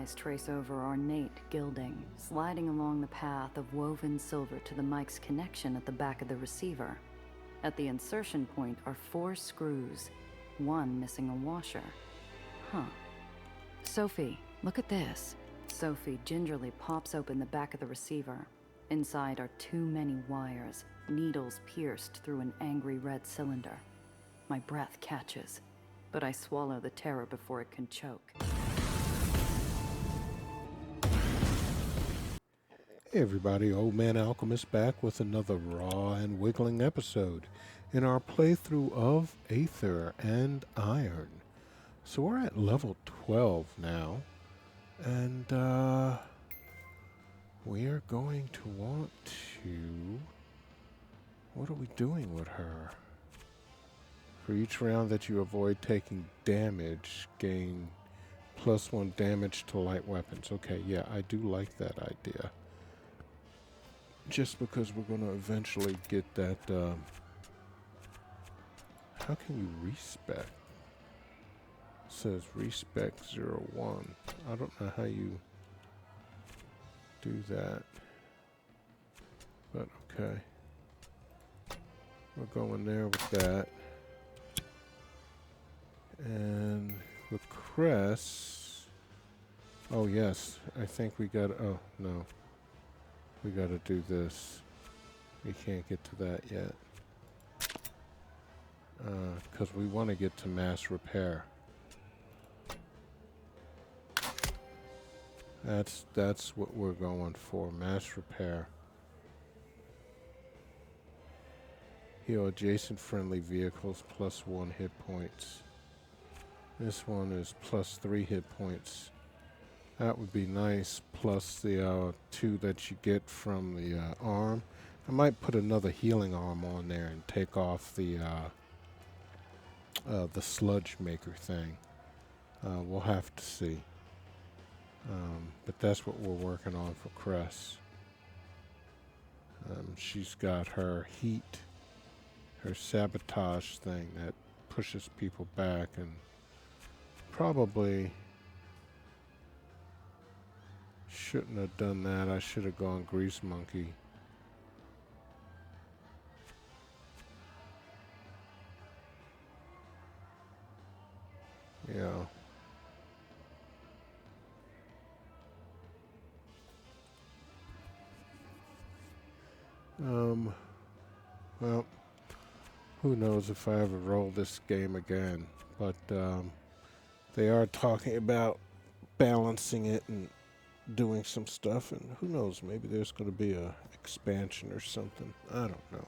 eyes trace over ornate gilding, sliding along the path of woven silver to the mic's connection at the back of the receiver. At the insertion point are 4 screws, one missing a washer. Huh. Sophie, look at this. Sophie gingerly pops open the back of the receiver. Inside are too many wires, needles pierced through an angry red cylinder. My breath catches, but I swallow the terror before it can choke. Hey everybody, Old Man Alchemist back with another raw and wiggling episode in our playthrough of Aether and Iron. So we're at level 12 now, and we are going to want to... What are we doing with her? For each round that you avoid taking damage, gain +1 damage to light weapons. Okay, yeah, I do like that idea. Just because we're going to eventually get that, how can you respec? It says respec 01. I don't know how you do that. But okay. We're going there with that. And with Cress, oh yes, I think we got, oh no. We got to do this. We can't get to that yet. Because we want to get to mass repair. That's what we're going for. Mass repair. Heal adjacent friendly vehicles +1 hit points. This one is +3 hit points. That would be nice, plus the 2 that you get from the arm. I might put another healing arm on there and take off the sludge maker thing. We'll have to see. But that's what we're working on for Cress. She's got her heat, her sabotage thing that pushes people back, and probably shouldn't have done that. I should have gone Grease Monkey. Yeah. Well, who knows if I ever roll this game again, but they are talking about balancing it and doing some stuff, and who knows, maybe there's going to be a expansion or something. I don't know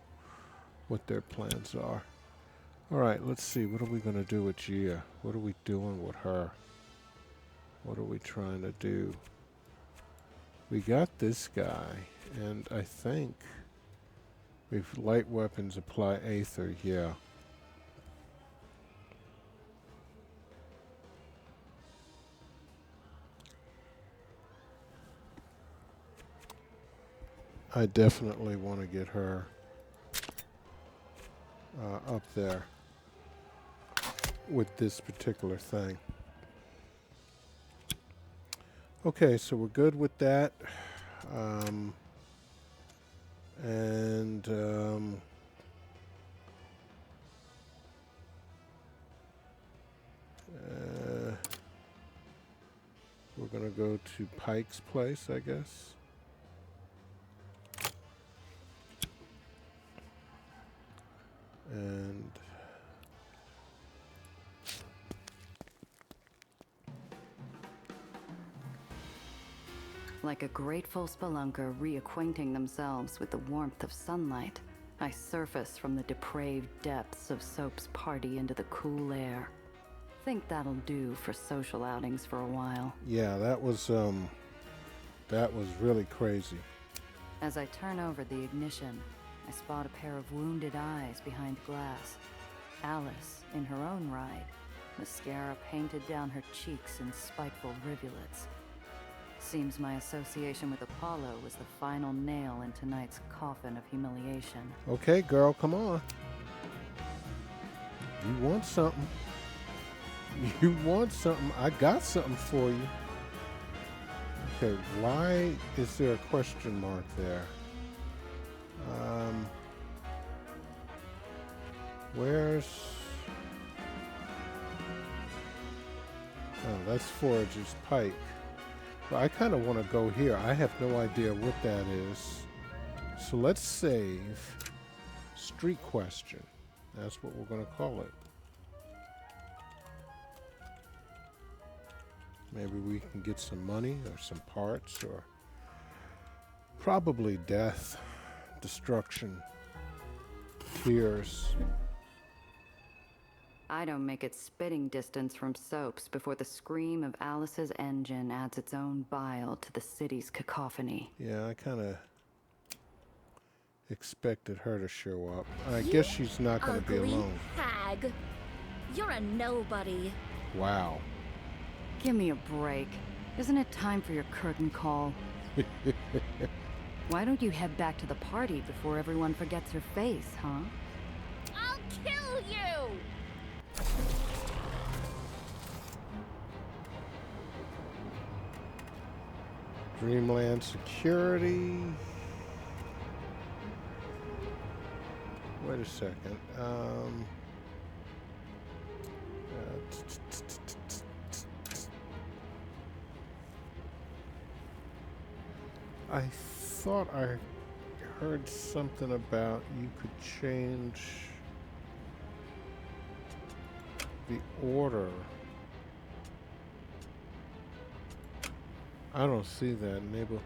what their plans are. Alright, let's see, what are we going to do with Gia? What are we doing with her? What are we trying to do? We got this guy, and I think if light weapons apply Aether, yeah. I definitely want to get her up there with this particular thing. Okay, so we're good with that. We're going to go to Pike's place, I guess. And Like a grateful spelunker reacquainting themselves with the warmth of sunlight, I surface from the depraved depths of Soap's party into the cool air. Think that'll do for social outings for a while. yeah, that was really crazy. As I turn over the ignition, I spot a pair of wounded eyes behind glass. Alice, in her own right, mascara painted down her cheeks in spiteful rivulets. Seems my association with Apollo was the final nail in tonight's coffin of humiliation. Okay, girl, come on. You want something. You want something. I got something for you. Okay, why is there a question mark there? Where's... Oh, that's Forager's Pike. Well, I kind of want to go here. I have no idea what that is. So let's save Street Question. That's what we're going to call it. Maybe we can get some money or some parts or probably death, destruction, tears. I don't make it spitting distance from soaps before the scream of Alice's engine adds its own bile to the city's cacophony. Yeah, I kind of expected her to show up. I guess she's not going to be alone. Hag. You're a nobody. Wow. Give me a break. Isn't it time for your curtain call? Why don't you head back to the party before everyone forgets your face, huh? I'll kill you! Dreamland Security. Wait a second. I thought I heard something about you could change the order. I don't see that, neighbor.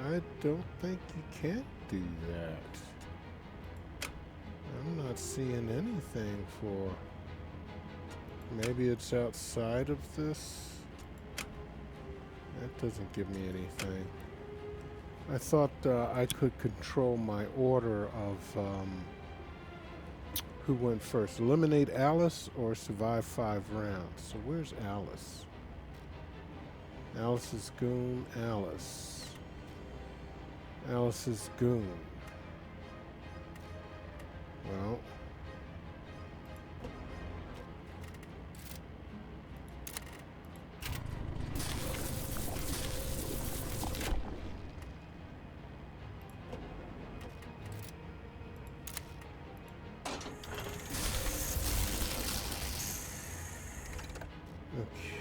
I don't think you can do that. I'm not seeing anything for... Maybe it's outside of this? That doesn't give me anything. I thought I could control my order of who went first. Eliminate Alice or survive 5 rounds. So where's Alice? Alice's goon, Alice. Alice's goon. Well.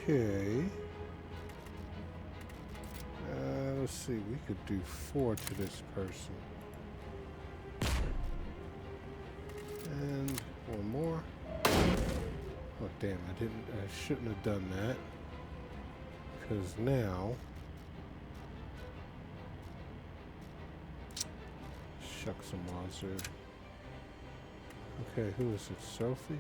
Okay. Let's see, we could do 4 to this person. And 1 more. Oh damn, I shouldn't have done that. Because now... Shucks and wazoo. Okay, who is it? Sophie?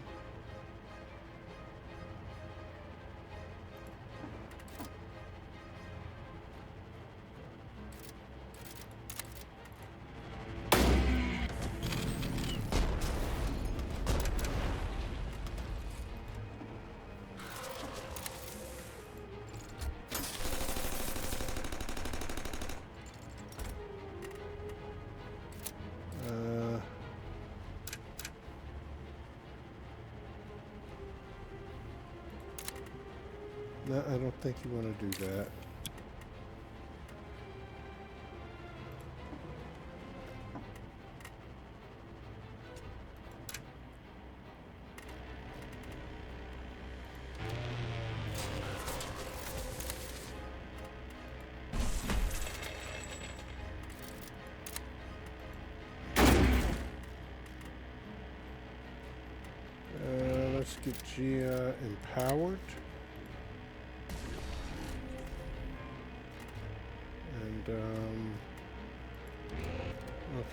No, I don't think you want to do that. Let's get Gia empowered.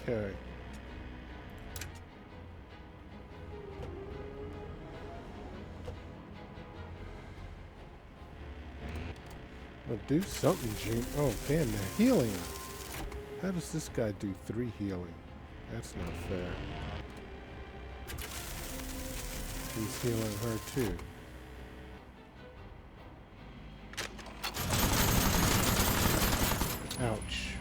Okay. Well, do something, Gene. Oh, damn, they're healing. How does this guy do 3 healing? That's not fair. he's healing her too. Ouch.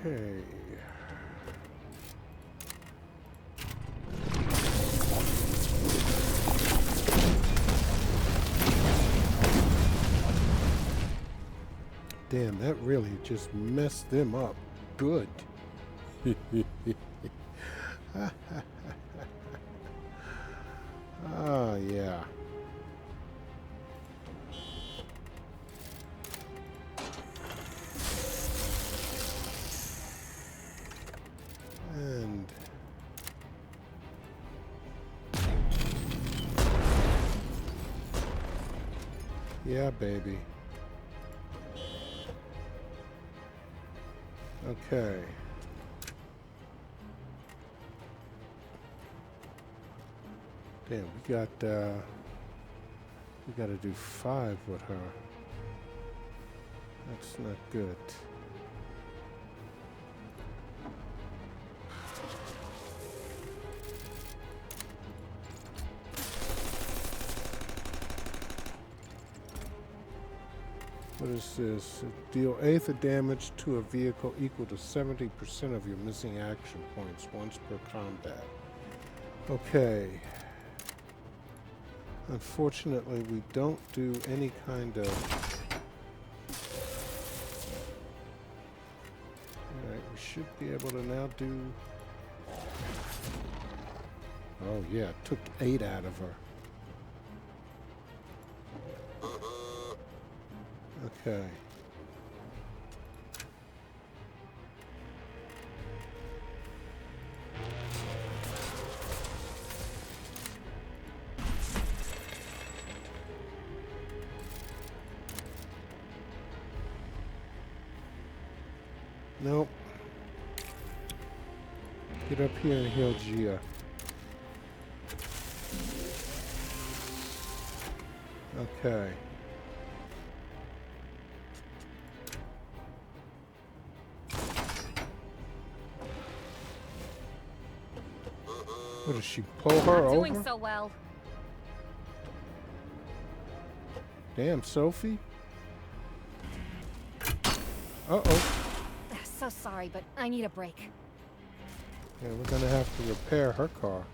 Okay. Damn, that really just messed them up good. Ah, yeah. And yeah, baby. Okay. Damn, we got to do 5 with her. That's not good. What is this? Deal Aether damage to a vehicle equal to 70% of your missing action points once per combat. Okay. Unfortunately, we don't do any kind of... Alright, we should be able to now do... Oh yeah, it took 8 out of her. Okay. Nope. Get up here and heal Gia. Okay. What does she pull her Not over? doing so well. Damn, Sophie. Uh-oh. So sorry, but I need a break. Yeah, we're gonna have to repair her car.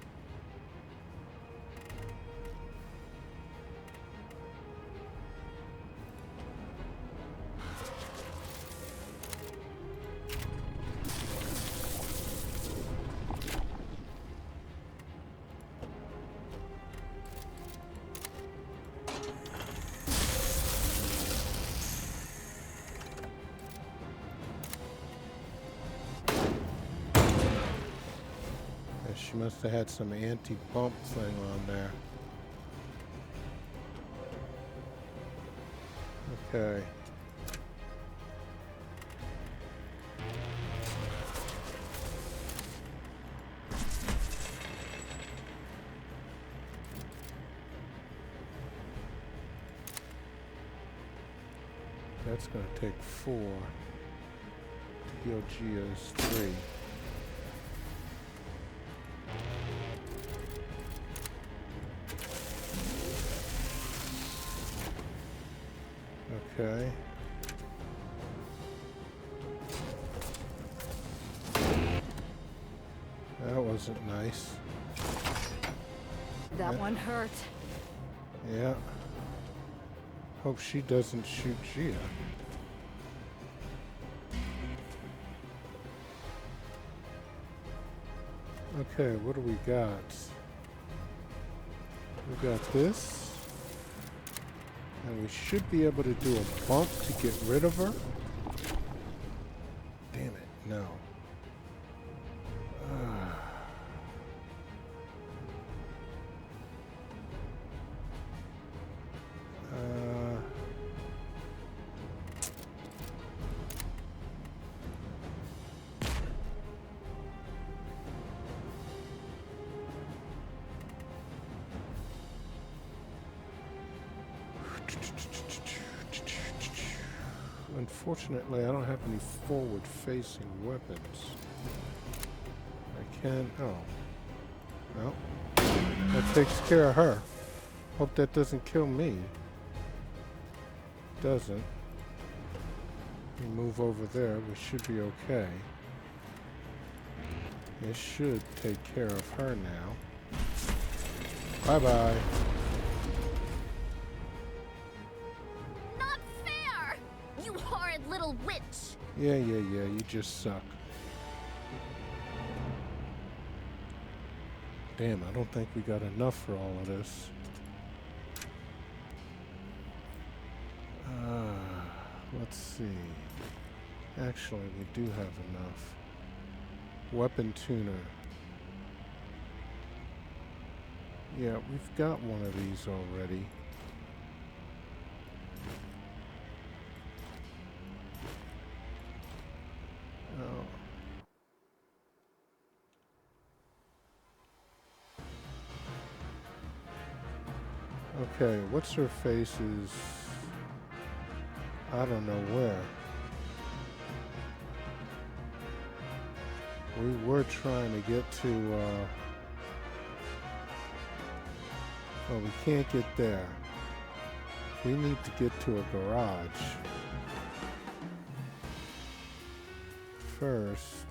She must have had some anti-bump thing on there. Okay. That's going to take 4. Heal Gia is 3. Okay. That wasn't nice. That one hurt. Yeah. Hope she doesn't shoot Gia. Okay, what do we got? We got this. And we should be able to do a bump to get rid of her. Damn it, no. Unfortunately, I don't have any forward-facing weapons. I can... Oh. Well, that takes care of her. Hope that doesn't kill me. Doesn't. We move over there. We should be okay. It should take care of her now. Bye-bye. Not fair! You horrid little witch! Yeah, you just suck. Damn, I don't think we got enough for all of this. Let's see. Actually, we do have enough. Weapon tuner. Yeah, we've got one of these already. Oh. Okay, what's her face is... I don't know where. We were trying to get to, oh, we can't get there. We need to get to a garage. First.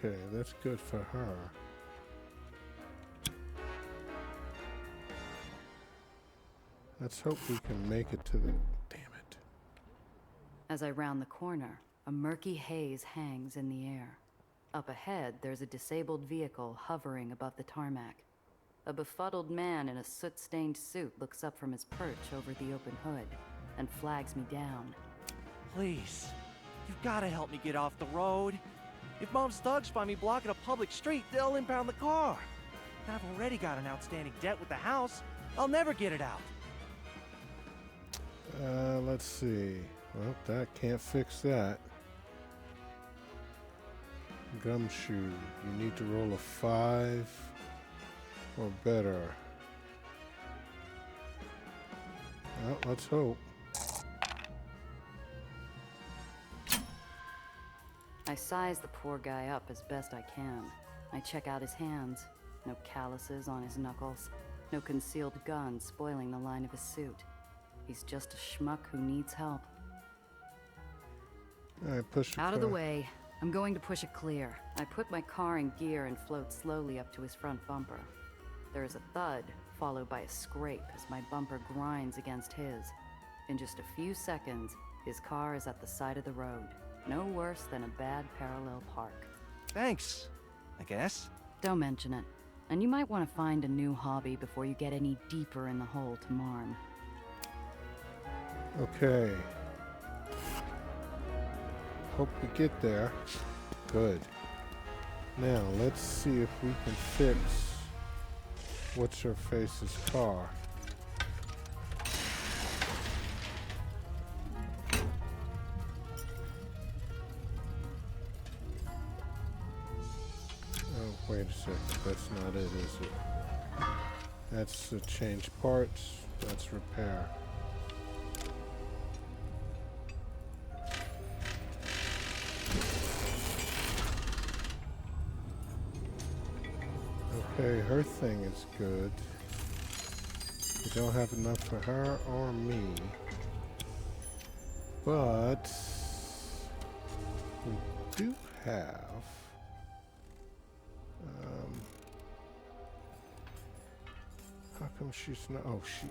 Okay, that's good for her. Let's hope we can make it to the... Damn it. As I round the corner, a murky haze hangs in the air. Up ahead, there's a disabled vehicle hovering above the tarmac. A befuddled man in a soot-stained suit looks up from his perch over the open hood and flags me down. Please, you've got to help me get off the road. If Mom's thugs find me blocking a public street, they'll impound the car. And I've already got an outstanding debt with the house. I'll never get it out. Let's see. Well, that can't fix that. Gumshoe. You need to roll a 5 or better. Well, let's hope. I size the poor guy up as best I can. I check out his hands. No calluses on his knuckles. No concealed gun spoiling the line of his suit. He's just a schmuck who needs help. Alright, push the Out of car. the way. I'm going to push it clear. I put my car in gear and float slowly up to his front bumper. There is a thud, followed by a scrape as my bumper grinds against his. In just a few seconds, his car is at the side of the road. No worse than a bad parallel park. Thanks, I guess. Don't mention it. And you might want to find a new hobby before you get any deeper in the hole to Marm. Okay. Hope we get there. Good. Now, let's see if we can fix What's-Her-Face's car. Oh, wait a second. That's not it, is it? That's change parts. That's repair. Okay, her thing is good. We don't have enough for her or me. But we do have how come she's not? Oh, she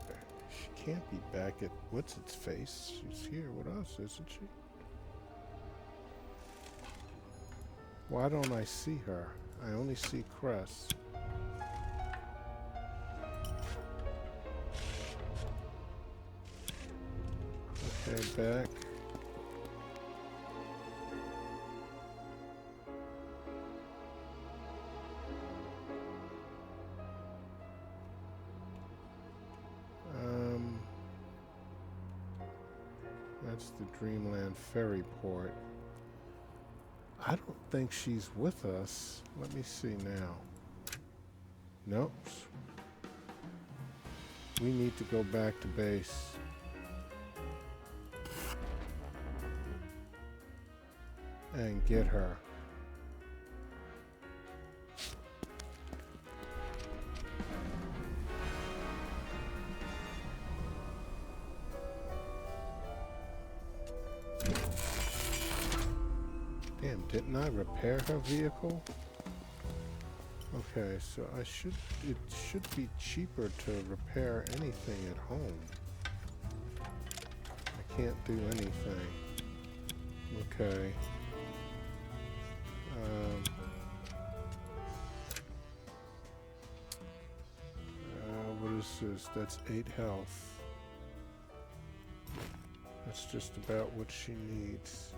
can't be back at What's-Its-Face. She's here with us, isn't she? Why don't I see her? I only see Cress. Okay, back. That's the Dreamland Ferry Port. I don't think she's with us. Let me see now. Nope. We need to go back to base. And get her. Damn, didn't I repair her vehicle? Okay, so it should be cheaper to repair anything at home. I can't do anything. Okay. What is this? That's 8 health. That's just about what she needs.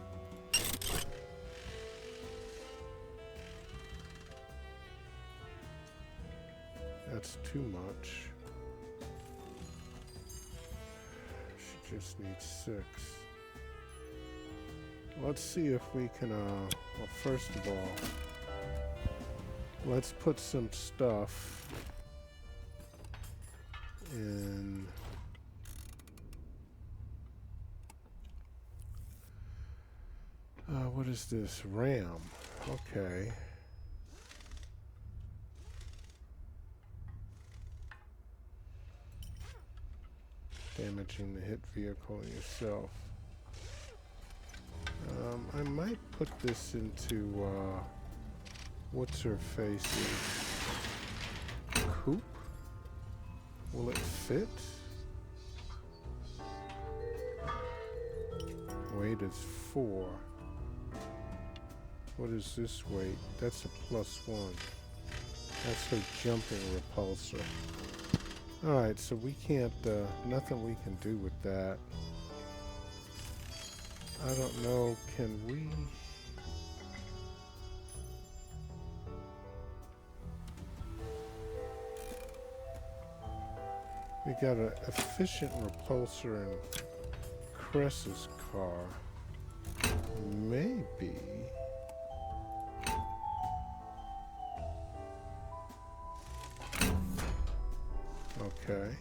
That's too much. She just needs 6. Let's see if we can, well, first of all, let's put some stuff in. What is this? RAM. Okay. Damaging the hit vehicle yourself. I might put this into, what's her face's coupe? Will it fit? Weight is 4. What is this weight? That's a +1. That's her jumping repulsor. Alright, so we can't, nothing we can do with that. I don't know, can we? We got an efficient repulsor in Cress's car. Maybe. Okay.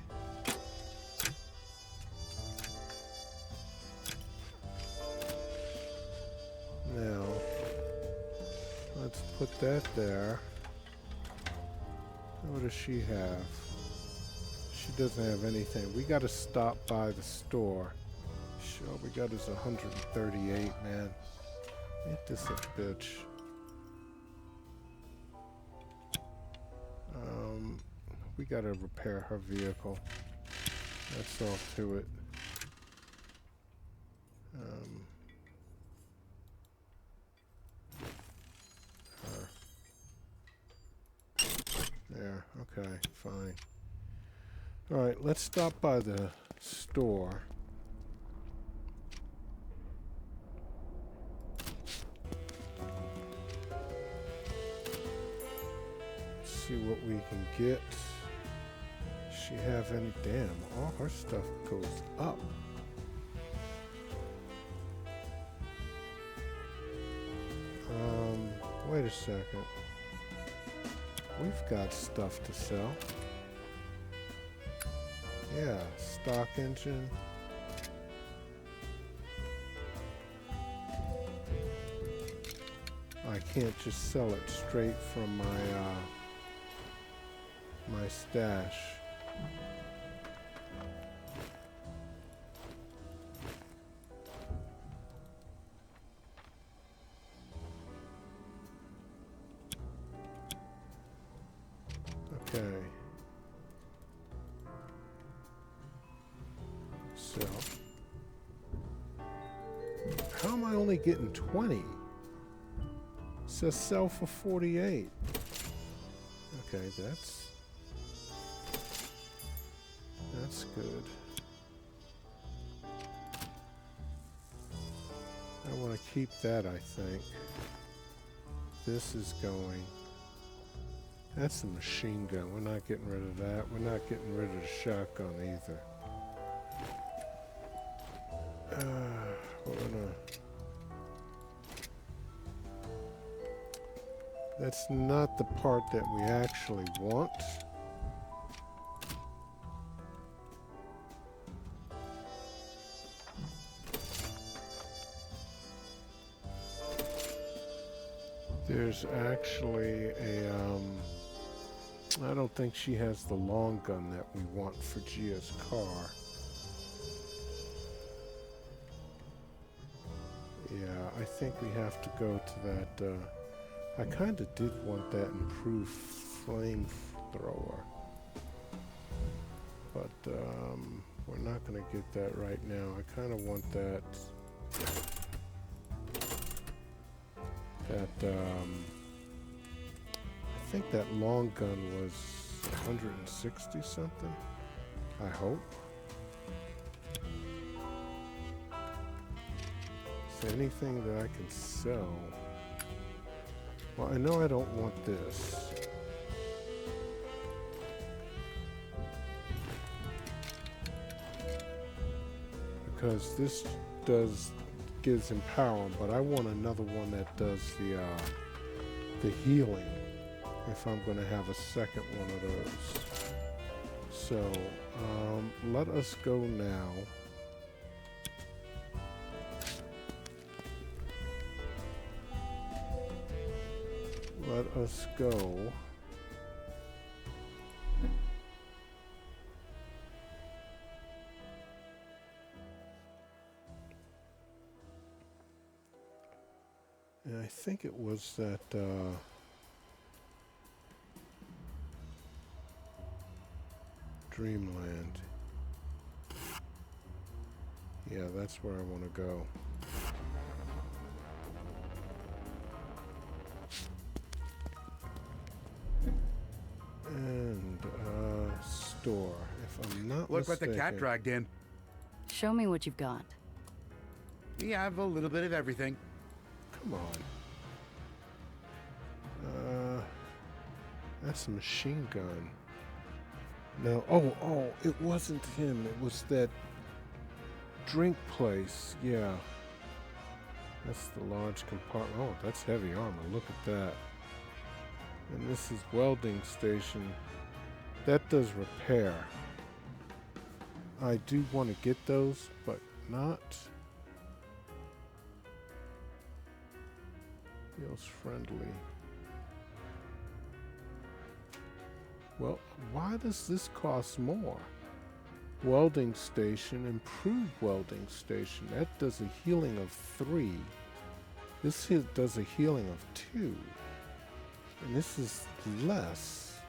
Now, let's put that there. What does she have? She doesn't have anything. We gotta stop by the store. All we got is 138, man. Ain't this a bitch? We gotta repair her vehicle. That's all to it. There, okay, fine. Alright, let's stop by the store. See what we can get. She have any? Damn, all her stuff goes up. Wait a second. We've got stuff to sell. Yeah, stock engine. I can't just sell it straight from my my stash. Okay. So, how am I only getting 20? It says sell for 48. Okay, that's good. I want to keep that, I think. This is going. That's a machine gun. We're not getting rid of that. We're not getting rid of the shotgun either. We're gonna That's not the part that we actually want. There's actually a, I don't think she has the long gun that we want for Gia's car. Yeah, I think we have to go to that, I kind of did want that improved flamethrower. But, we're not going to get that right now. I kind of want that, I think that long gun was 160 something, I hope. Is there anything that I can sell? Well, I know I don't want this. Because this gives him power, but I want another one that does the healing if I'm going to have a second one of those. So let us go now. Let us go. And I think it was that, Dreamland. Yeah, that's where I want to go. And, store, if I'm not Look what mistaken. the cat dragged in. Show me what you've got. We have a little bit of everything. Come on. That's a machine gun. No, oh, it wasn't him. It was that drink place. Yeah. That's the large compartment. Oh, that's heavy armor. Look at that. And this is welding station. That does repair. I do want to get those, but not. Feels friendly. Well, why does this cost more? Welding station, improved welding station. That does a healing of 3. This here does a healing of 2. And this is less.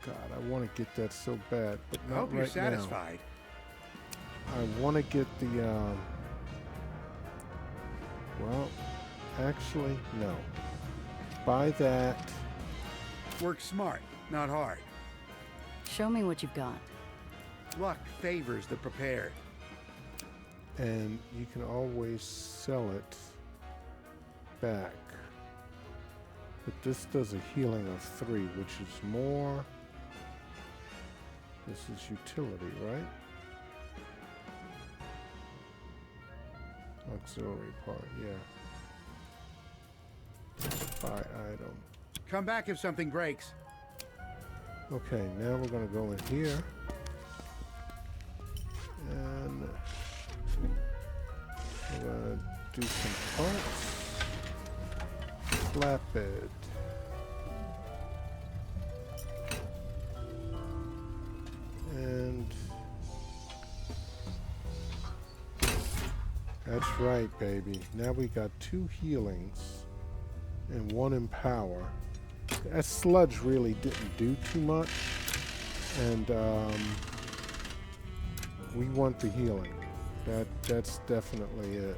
God, I want to get that so bad, but I not hope you're right now. satisfied. I want to get the, well, actually, no. Buy that. Work smart, not hard. Show me what you've got. Luck favors the prepared. And you can always sell it back. But this does a healing of 3, which is more. This is utility, right? Auxiliary part, yeah. Buy item. Come back if something breaks. Okay, now we're going to go in here. And we're going to do some parts. Flatbed. And that's right, baby. Now we got 2 healings and 1 empower. That sludge really didn't do too much, and we want the healing. That's definitely it.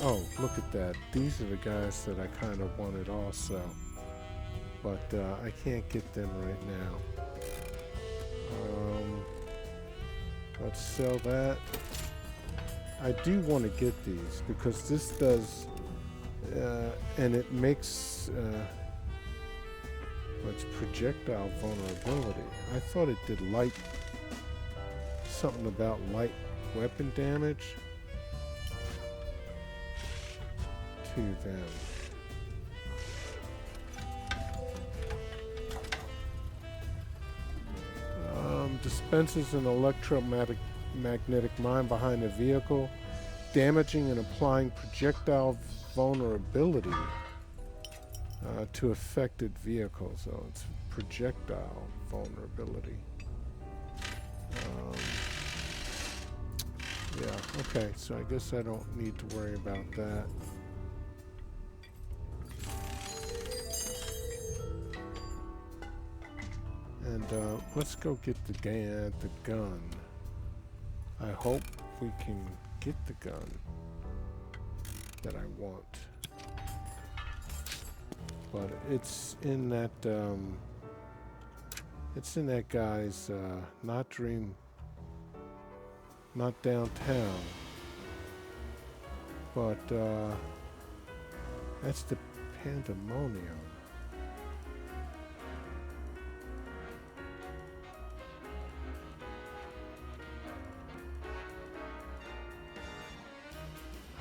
Oh, look at that. These are the guys that I kind of wanted also, but I can't get them right now. Let's sell that. I do want to get these because this does, and it makes it's projectile vulnerability. I thought it did light, something about light weapon damage. to them. Dispenses an electromagnetic mine behind the vehicle, damaging and applying projectile vulnerability to affected vehicles. So it's projectile vulnerability. Yeah, okay, so I guess I don't need to worry about that. And let's go get the gun. I hope we can get the gun that I want. But it's in that guy's not downtown, but that's the Pandemonium.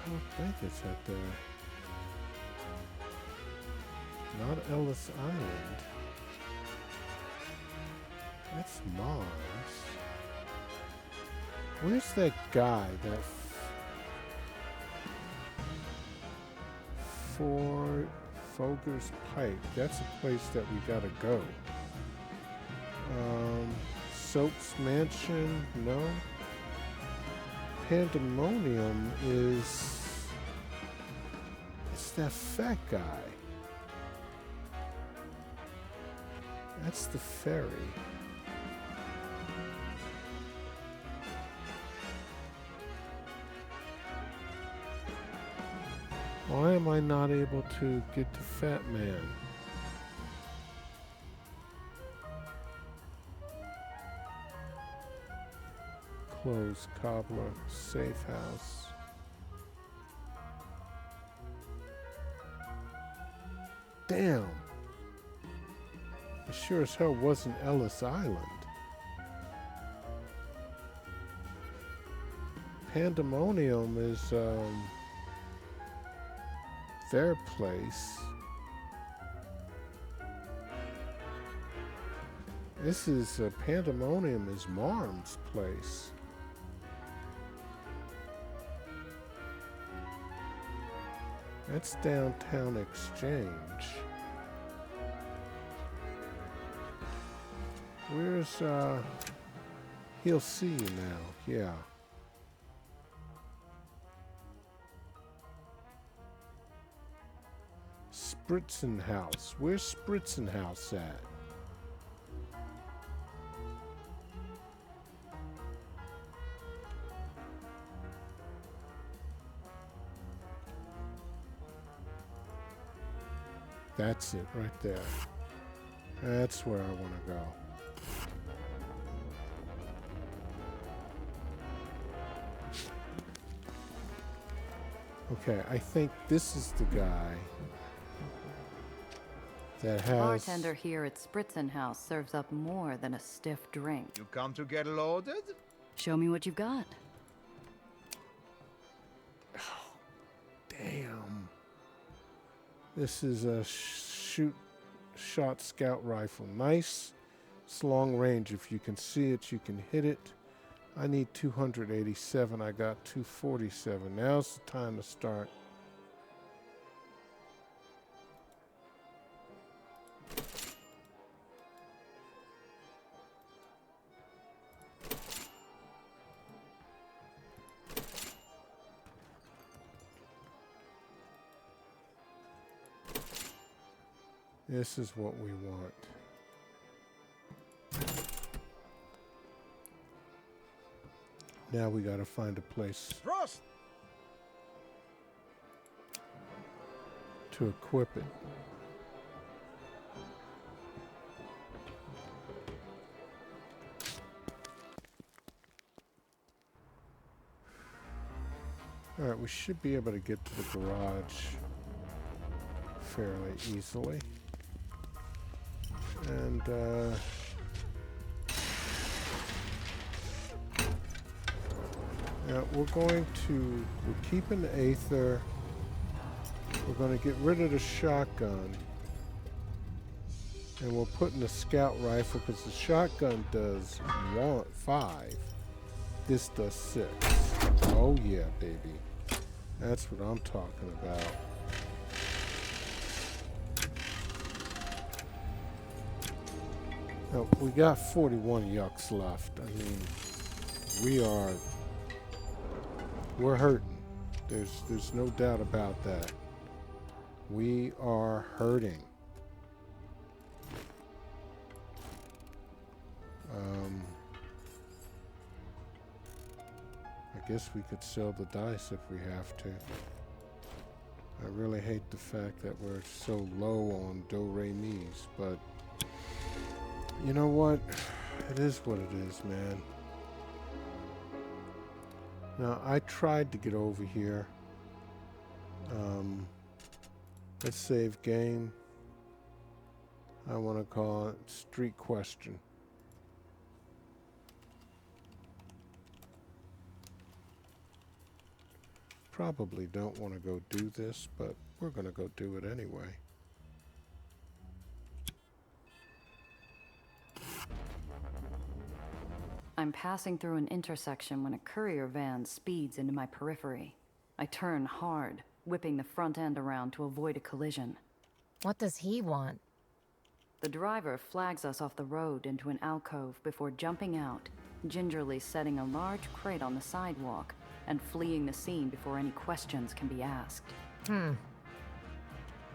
I don't think it's at the... Not Ellis Island. That's Mars. Where's that guy? That Fogger's Pike. That's a place that we gotta go. Soap's Mansion? No. Pandemonium is... It's that fat guy. That's the ferry. Why am I not able to get to Fat Man? Closed cobbler, safe house. Damn. It sure as hell wasn't Ellis Island. Pandemonium is their place. This is Pandemonium is Marm's place. That's Downtown Exchange. Where's he'll see you now, yeah. Spritzenhaus. Where's Spritzenhaus at? That's it right there. That's where I want to go. Okay, I think this is the guy that has... Bartender here at Spritzenhaus serves up more than a stiff drink. You come to get loaded? Show me what you've got. Oh, damn. This is a shot scout rifle. Nice. It's long range. If you can see it, you can hit it. I need 287. I got 247. Now's the time to start. This is what we want. Now we gotta find a place Frost! to equip it. Alright, we should be able to get to the garage fairly easily. And yeah, we're keeping the Aether. We're going to get rid of the shotgun. And we'll put in the scout rifle because the shotgun does 5. This does 6. Oh yeah, baby. That's what I'm talking about. Now, we got 41 yucks left. I mean, we're hurting. There's no doubt about that. We are hurting. I guess we could sell the dice if we have to. I really hate the fact that we're so low on do-re-mi's, but you know what? It is what it is, man. Now, I tried to get over here. Let's save game. I want to call it Street Question. Probably don't want to go do this, but we're going to go do it anyway. I'm passing through an intersection when a courier van speeds into my periphery. I turn hard, whipping the front end around to avoid a collision. What does he want? The driver flags us off the road into an alcove before jumping out, gingerly setting a large crate on the sidewalk, and fleeing the scene before any questions can be asked.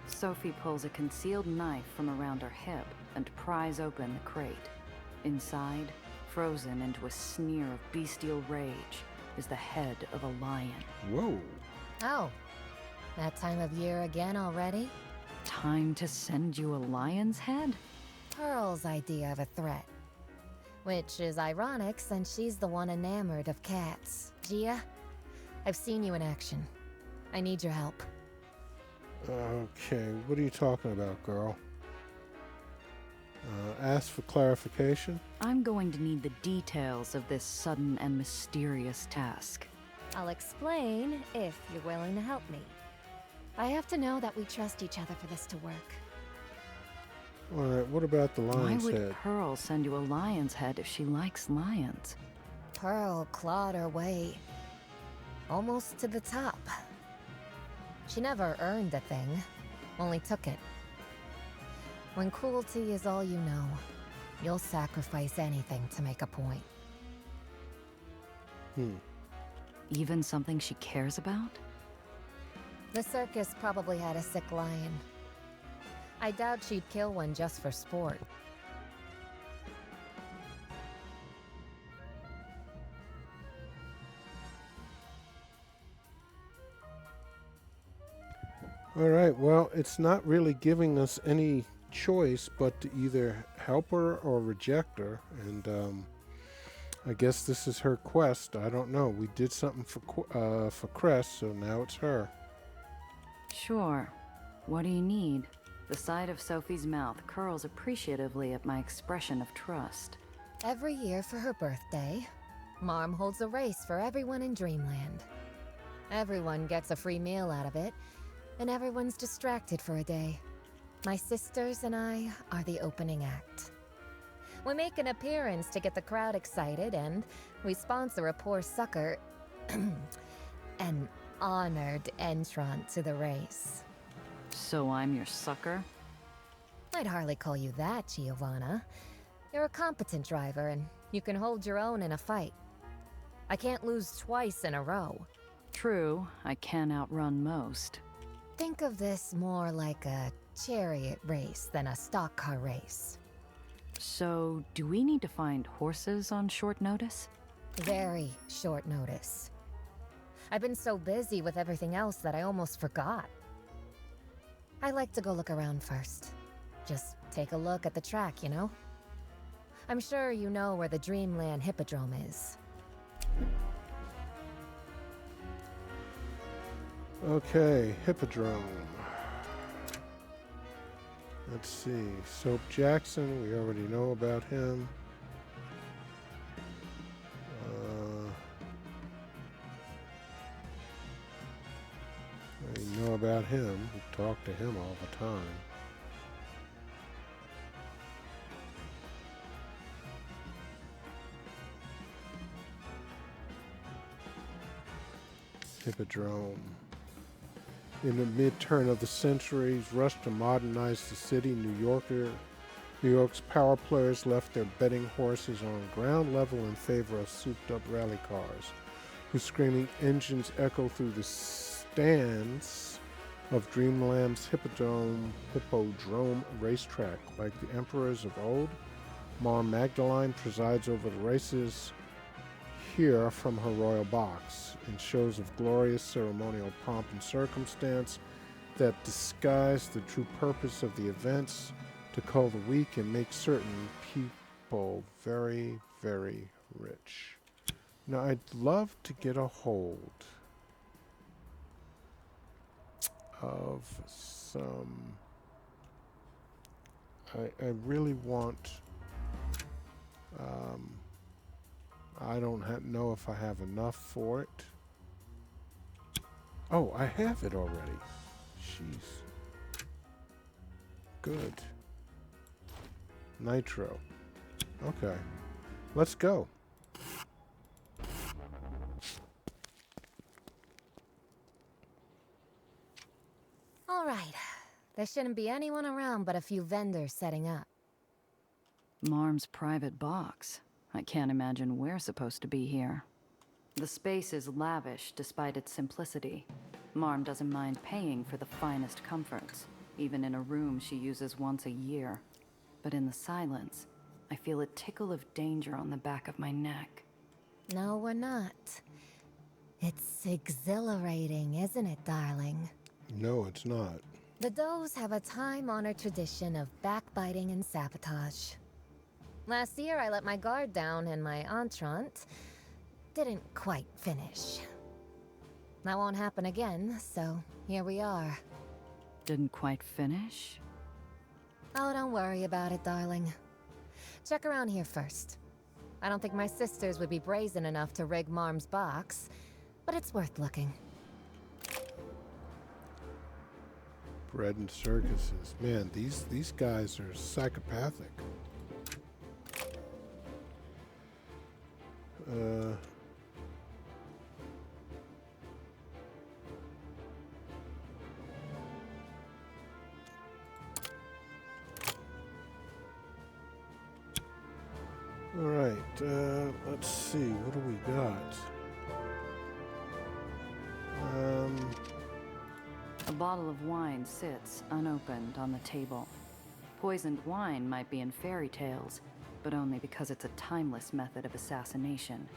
Sophie pulls a concealed knife from around her hip and pries open the crate. Inside, frozen into a sneer of bestial rage, is the head of a lion. Whoa. Oh, that time of year again already? Time to send you a lion's head? Pearl's idea of a threat. Which is ironic since she's the one enamored of cats. Gia, I've seen you in action. I need your help. Okay, what are you talking about, girl? Ask for clarification? I'm going to need the details of this sudden and mysterious task. I'll explain if you're willing to help me. I have to know that we trust each other for this to work. Alright, what about the lion's Why would head? Pearl send you a lion's head if she likes lions? Pearl clawed her way almost to the top. She never earned a thing, only took it. When cruelty is all you know, you'll sacrifice anything to make a point. Even something she cares about? The circus probably had a sick lion. I doubt she'd kill one just for sport. Alright, well, it's not really giving us any choice but to either help her or reject her, and I guess this is her quest. I don't know. We did something for Cress, so now it's her. Sure. What do you need? The side of Sophie's mouth curls appreciatively at my expression of trust. Every year for her birthday, Marm holds a race for everyone in Dreamland. Everyone gets a free meal out of it, and everyone's distracted for a day. My sisters and I are the opening act. We make an appearance to get the crowd excited, and we sponsor a poor sucker, an honored entrant to the race. So I'm your sucker? I'd hardly call you that, Giovanna. You're a competent driver, and you can hold your own in a fight. I can't lose twice in a row. True, I can outrun most. Think of this more like a chariot race than a stock car race. So, do we need to find horses on short notice? Very short notice. I've been so busy with everything else that I almost forgot. I like to go look around first. Just take a look at the track, you know? I'm sure you know where the Dreamland Hippodrome is. Okay, Hippodrome. Let's see. Soap Jackson, we already know about him. I know about him. We talk to him all the time. Hippodrome. In the mid-turn of the century's rush to modernize the city, New York's power players left their betting horses on ground level in favor of souped-up rally cars, whose screaming engines echo through the stands of Dreamland's Hippodrome racetrack. Like the emperors of old, Mar Magdalene presides over the races here from her royal box, in shows of glorious ceremonial pomp and circumstance that disguise the true purpose of the events, to cull the weak and make certain people very, very rich. Now, I'd love to get a hold of some... I really want... I don't know if I have enough for it. Oh, I have it already. Jeez. Good. Nitro. Okay. Let's go. All right. There shouldn't be anyone around but a few vendors setting up. Marm's private box. I can't imagine we're supposed to be here. The space is lavish despite its simplicity. Marm doesn't mind paying for the finest comforts, even in a room she uses once a year. But in the silence, I feel a tickle of danger on the back of my neck. No, we're not. It's exhilarating, isn't it, darling? No, it's not. The Does have a time-honored tradition of backbiting and sabotage. Last year, I let my guard down and my entrant didn't quite finish. That won't happen again, so here we are. Didn't quite finish? Oh, don't worry about it, darling. Check around here first. I don't think my sisters would be brazen enough to rig Marm's box, but it's worth looking. Bread and circuses. Man, these guys are psychopathic. All right, let's see, what do we got? A bottle of wine sits unopened on the table. Poisoned wine might be in fairy tales, but only because it's a timeless method of assassination.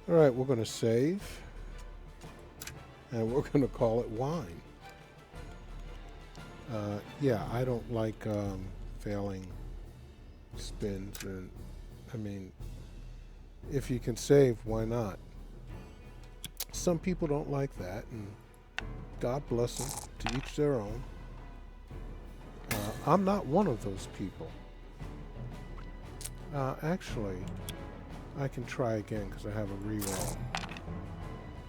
All right, we're going to save, and we're going to call it wine. Yeah, I don't like failing spins, and I mean, if you can save, why not? Some people don't like that, and God bless them, to each their own. I'm not one of those people. Actually, I can try again because I have a reroll.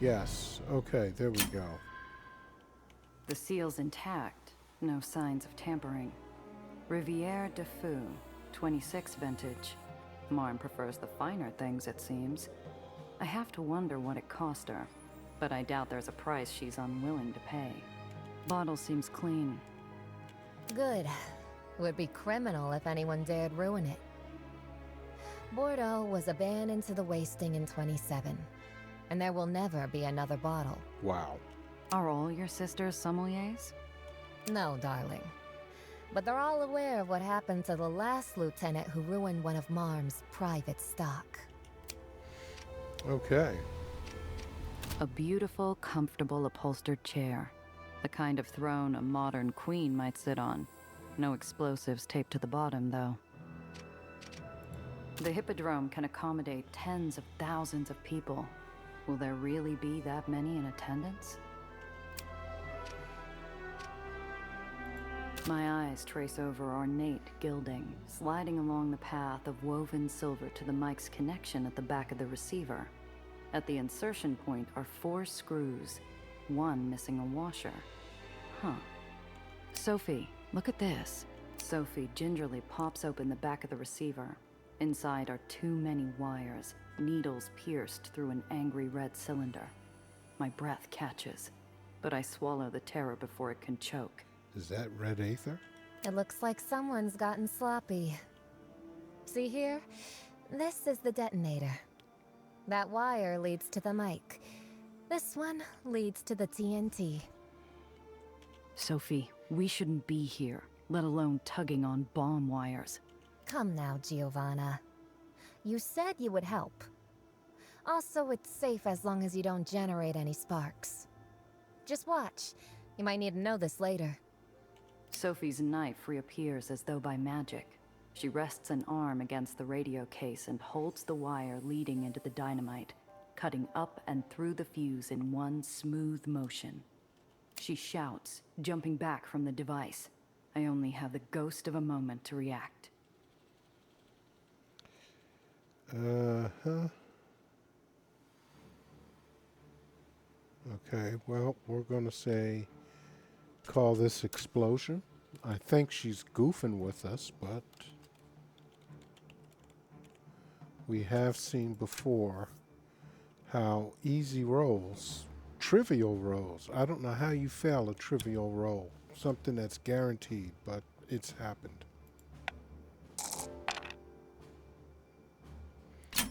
Yes, okay, there we go. The seal's intact, no signs of tampering. Rivière de Fou, 26 vintage. Marm prefers the finer things, it seems. I have to wonder what it cost her, but I doubt there's a price she's unwilling to pay. Bottle seems clean. Good. It would be criminal if anyone dared ruin it. Bordeaux was abandoned to the wasting in 27, and there will never be another bottle. Wow. Are all your sisters sommeliers? No, darling. But they're all aware of what happened to the last lieutenant who ruined one of Marm's private stock. Okay. A beautiful, comfortable, upholstered chair. The kind of throne a modern queen might sit on. No explosives taped to the bottom, though. The Hippodrome can accommodate tens of thousands of people. Will there really be that many in attendance? My eyes trace over ornate gilding, sliding along the path of woven silver to the mic's connection at the back of the receiver. At the insertion point are 4 screws, one missing a washer. Huh. Sophie, look at this. Sophie gingerly pops open the back of the receiver. Inside are too many wires, needles pierced through an angry red cylinder. My breath catches, but I swallow the terror before it can choke. Is that red Aether? It looks like someone's gotten sloppy. See here? This is the detonator. That wire leads to the mic. This one leads to the TNT. Sophie, we shouldn't be here, let alone tugging on bomb wires. Come now, Giovanna. You said you would help. Also, it's safe as long as you don't generate any sparks. Just watch. You might need to know this later. Sophie's knife reappears as though by magic. She rests an arm against the radio case and holds the wire leading into the dynamite, cutting up and through the fuse in one smooth motion. She shouts, jumping back from the device. I only have the ghost of a moment to react. Uh-huh. Okay, well, we're gonna say, call this explosion. I think she's goofing with us, but we have seen before how easy rolls, trivial rolls. I don't know how you fail a trivial roll. Something that's guaranteed, but it's happened.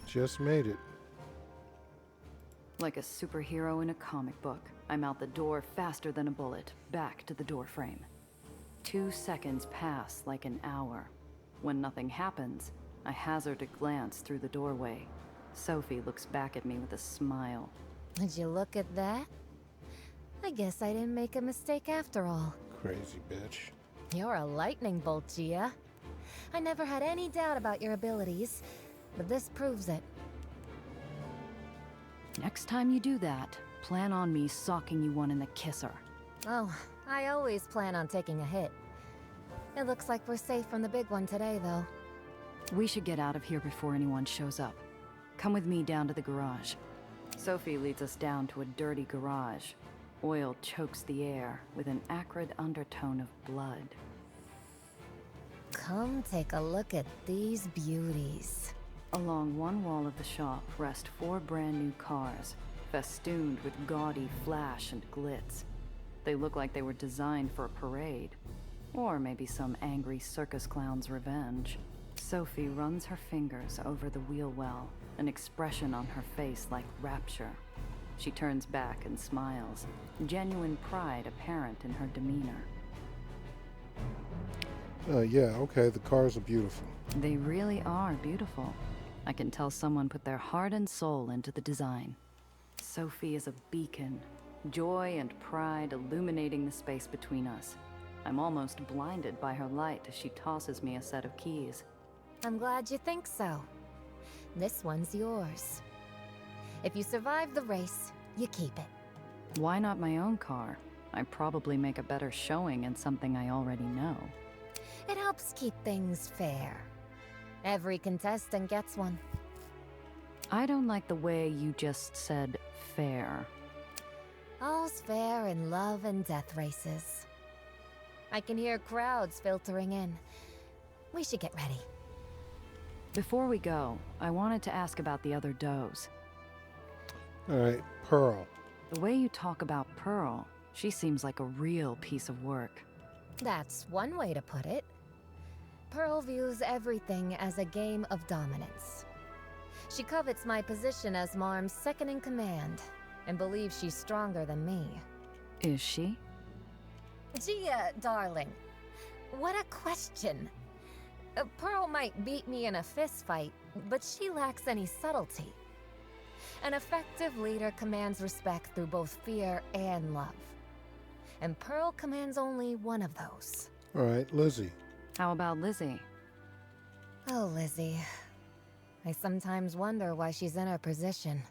Just made it. Like a superhero in a comic book, I'm out the door faster than a bullet, back to the doorframe. 2 seconds pass like an hour. When nothing happens, I hazard a glance through the doorway. Sophie looks back at me with a smile. Did you look at that? I guess I didn't make a mistake after all. Crazy bitch. You're a lightning bolt, Gia. I never had any doubt about your abilities, but this proves it. Next time you do that, plan on me socking you one in the kisser. Oh, I always plan on taking a hit. It looks like we're safe from the big one today, though. We should get out of here before anyone shows up. Come with me down to the garage. Sophie leads us down to a dirty garage. Oil chokes the air with an acrid undertone of blood. Come take a look at these beauties. Along one wall of the shop rest 4 brand new cars, festooned with gaudy flash and glitz. They look like they were designed for a parade, or maybe some angry circus clown's revenge. Sophie runs her fingers over the wheel well, an expression on her face like rapture. She turns back and smiles, genuine pride apparent in her demeanor. Yeah, okay, the cars are beautiful. They really are beautiful. I can tell someone put their heart and soul into the design. Sophie is a beacon, joy and pride illuminating the space between us. I'm almost blinded by her light as she tosses me a set of keys. I'm glad you think so. This one's yours. If you survive the race, you keep it. Why not my own car? I probably make a better showing in something I already know. It helps keep things fair. Every contestant gets one. I don't like the way you just said fair. All's fair in love and death races. I can hear crowds filtering in. We should get ready. Before we go, I wanted to ask about the other does. All right, Pearl. The way you talk about Pearl, she seems like a real piece of work. That's one way to put it. Pearl views everything as a game of dominance. She covets my position as Marm's second in command, and believes she's stronger than me. Is she? Gia, darling, what a question. Pearl might beat me in a fistfight, but she lacks any subtlety. An effective leader commands respect through both fear and love. And Pearl commands only one of those. All right, Lizzie. How about Lizzie? Oh, Lizzie. I sometimes wonder why she's in her position.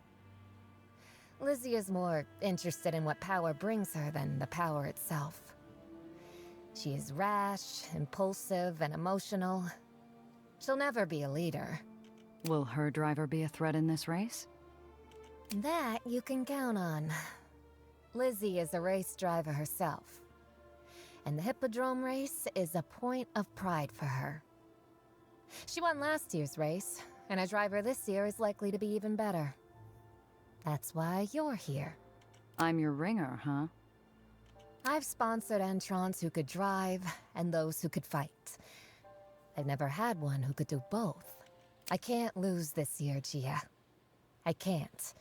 Lizzie is more interested in what power brings her than the power itself. She is rash, impulsive, and emotional. She'll never be a leader. Will her driver be a threat in this race? That you can count on. Lizzie is a race driver herself. And the Hippodrome race is a point of pride for her. She won last year's race, and a driver this year is likely to be even better. That's why you're here. I'm your ringer, huh? I've sponsored entrants who could drive and those who could fight. I've never had one who could do both. I can't lose this year, Gia. I can't.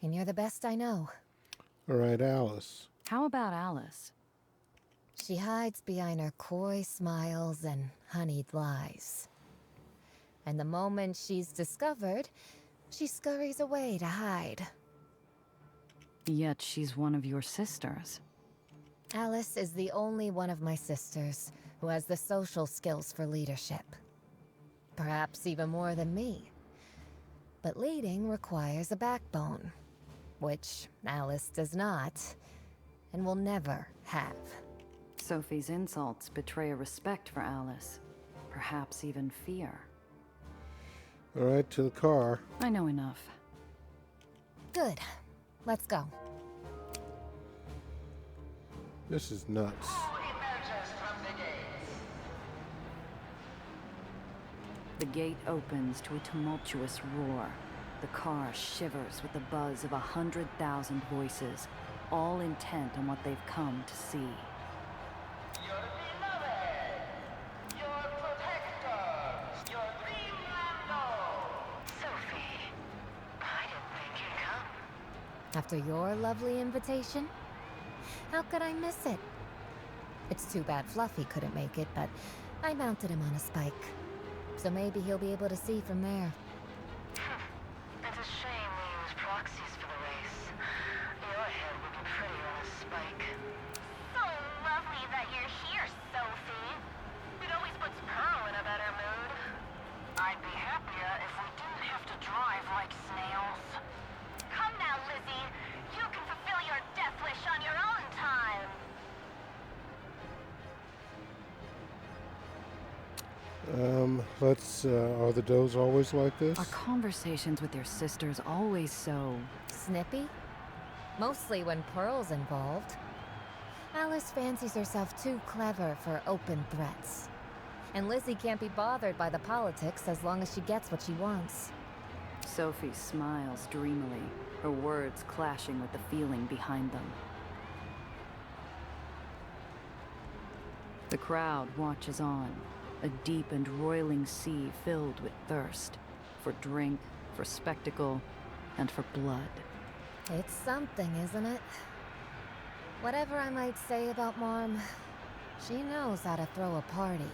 And you're the best I know. All right, Alice. How about Alice? She hides behind her coy smiles and honeyed lies. And the moment she's discovered, she scurries away to hide. Yet she's one of your sisters. Alice is the only one of my sisters who has the social skills for leadership. Perhaps even more than me. But leading requires a backbone, which Alice does not, and will never have. Sophie's insults betray a respect for Alice. Perhaps even fear. All right, to the car. I know enough. Good. Let's go. This is nuts. The gate opens to a tumultuous roar. The car shivers with the buzz of 100,000 voices, all intent on what they've come to see. Your beloved, your protector, your dreamland home. Sophie, I didn't think you'd come. After your lovely invitation? How could I miss it? It's too bad Fluffy couldn't make it, but I mounted him on a spike. So maybe he'll be able to see from there. It's a shame we use proxies for the race. Your head would be prettier on a spike. So lovely that you're here, Sophie. It always puts Pearl in a better mood. I'd be happier if we didn't have to drive like snails. Come now, Lizzie. You can fulfill your death wish on your own time. Are the does always like this? Are conversations with your sisters always so... Snippy? Mostly when Pearl's involved. Alice fancies herself too clever for open threats. And Lizzie can't be bothered by the politics as long as she gets what she wants. Sophie smiles dreamily, her words clashing with the feeling behind them. The crowd watches on, a deep and roiling sea filled with thirst, for drink, for spectacle, and for blood. It's something, isn't it? Whatever I might say about Mom, she knows how to throw a party.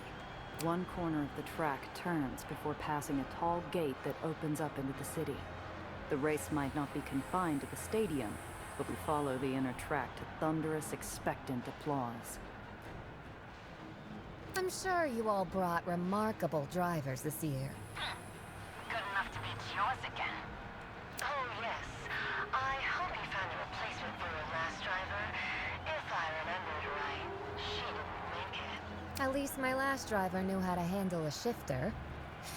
One corner of the track turns before passing a tall gate that opens up into the city. The race might not be confined to the stadium, but we follow the inner track to thunderous, expectant applause. I'm sure you all brought remarkable drivers this year. Good enough to beat yours again. Oh, yes. I hope you found a replacement for your last driver. If I remembered right, she didn't make it. At least my last driver knew how to handle a shifter.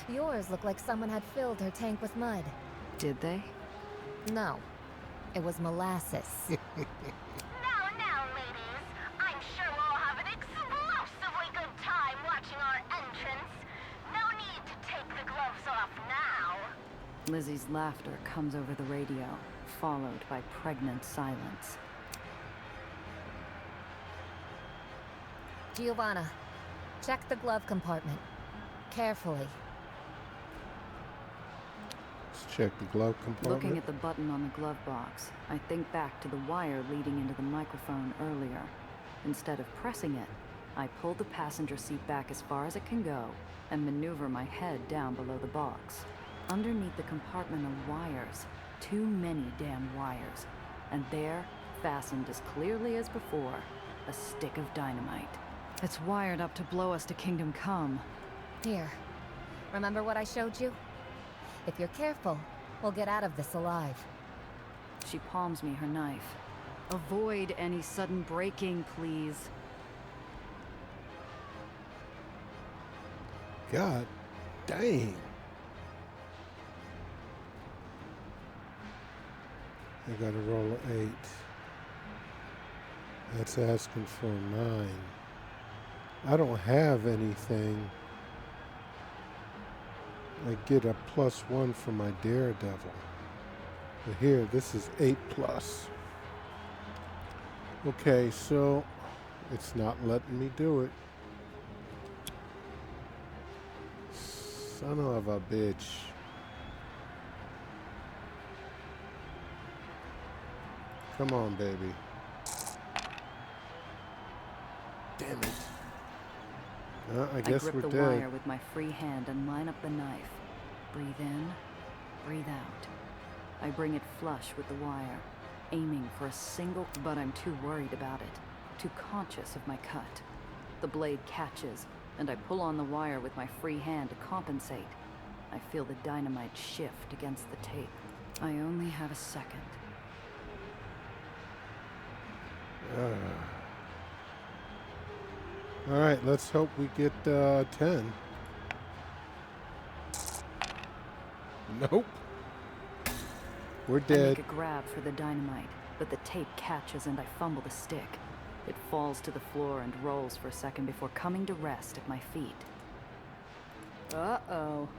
Yours looked like someone had filled her tank with mud. Did they? No, it was molasses. Now, ladies. I'm sure we'll have an explosively good time watching our entrance. No need to take the gloves off now. Lizzie's laughter comes over the radio, followed by pregnant silence. Giovanna, check the glove compartment. Carefully. Let's check the glove compartment. Looking at the button on the glove box, I think back to the wire leading into the microphone earlier. Instead of pressing it, I pull the passenger seat back as far as it can go and maneuver my head down below the box. Underneath the compartment are wires, too many damn wires, and there, fastened as clearly as before, a stick of dynamite. It's wired up to blow us to Kingdom Come. Here. Remember what I showed you? If you're careful, we'll get out of this alive. She palms me her knife. Avoid any sudden braking, please. God dang. I got to roll an 8. That's asking for a 9. I don't have anything. I get a +1 for my Daredevil. But here, this is 8+. Okay, so it's not letting me do it. Son of a bitch. Come on, baby. Damn it. I guess grip we're the dead. wire with my free hand and line up the knife. Breathe in, breathe out. I bring it flush with the wire, aiming for a single, but I'm too worried about it, too conscious of my cut. The blade catches, and I pull on the wire with my free hand to compensate. I feel the dynamite shift against the tape. I only have a second. All right, let's hope we get 10. Nope. We're I dead. make a grab for the dynamite, but the tape catches and I fumble the stick. It falls to the floor and rolls for a second before coming to rest at my feet. Uh-oh.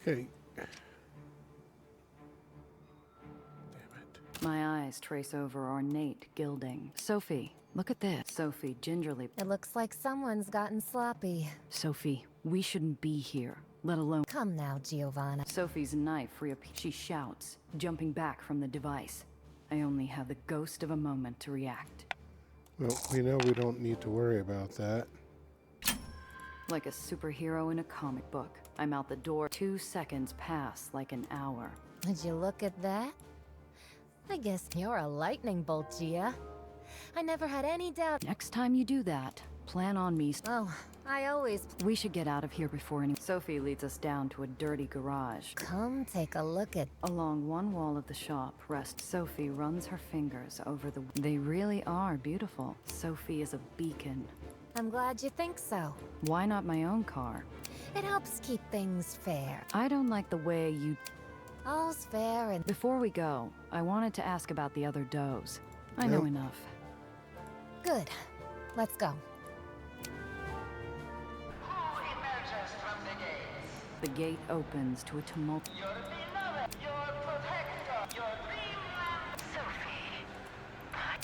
Okay. Damn it. My eyes trace over ornate gilding. Sophie, look at this. Sophie gingerly. It looks like someone's gotten sloppy. Sophie, we shouldn't be here, let alone. Come now, Giovanna. Sophie's knife reappears. She shouts, jumping back from the device. I only have the ghost of a moment to react. Well, we know we don't need to worry about that. Like a superhero in a comic book, I'm out the door. 2 seconds pass like an hour. Did you look at that? I guess you're a lightning bolt, Gia. I never had any doubt. Next time you do that, plan on me. Oh, I always... We should get out of here before any... Sophie leads us down to a dirty garage. Come take a look at... Along one wall of the shop rests. Sophie runs her fingers over the... They really are beautiful. Sophie is a beacon. I'm glad you think so. Why not my own car? It helps keep things fair. I don't like the way you... All's fair and... Before we go, I wanted to ask about the other does. I know enough. Good. Let's go. Who emerges from the gates? The gate opens to a tumult. Your beloved, your protector, your dreamland. Sophie.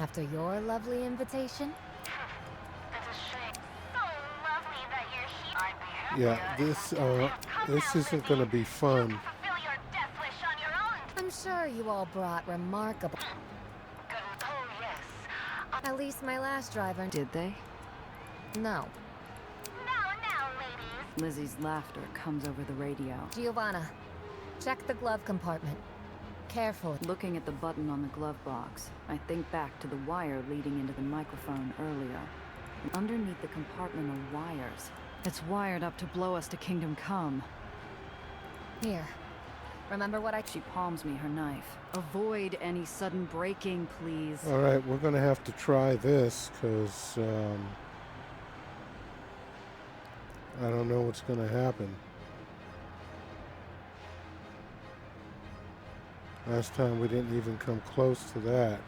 After your lovely invitation? It's a shame. So lovely that you're here. I'd be happy. Yeah, this isn't gonna be fun. Fulfill your death wish on your own. I'm sure you all brought remarkable... Oh, yes. At least my last driver... Did they? No. Now, ladies. Lizzie's laughter comes over the radio. Giovanna, check the glove compartment. Carefully. Looking at the button on the glove box, I think back to the wire leading into the microphone earlier. And underneath the compartment are wires. It's wired up to blow us to Kingdom Come. Here. Remember what I... She palms me her knife. Avoid any sudden braking, please. All right, we're gonna have to try this because I don't know what's gonna happen. Last time we didn't even come close to that.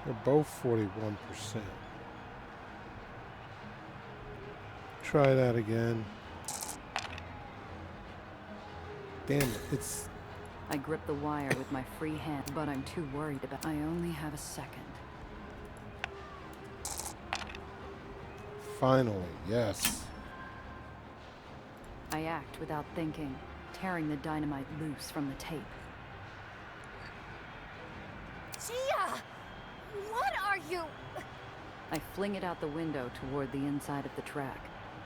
They're both 41%. Try that again. Damn it, it's... I grip the wire with my free hand, but I'm too worried about... I only have a second. Finally, yes. I act without thinking, tearing the dynamite loose from the tape. Gia! What are you... I fling it out the window toward the inside of the track.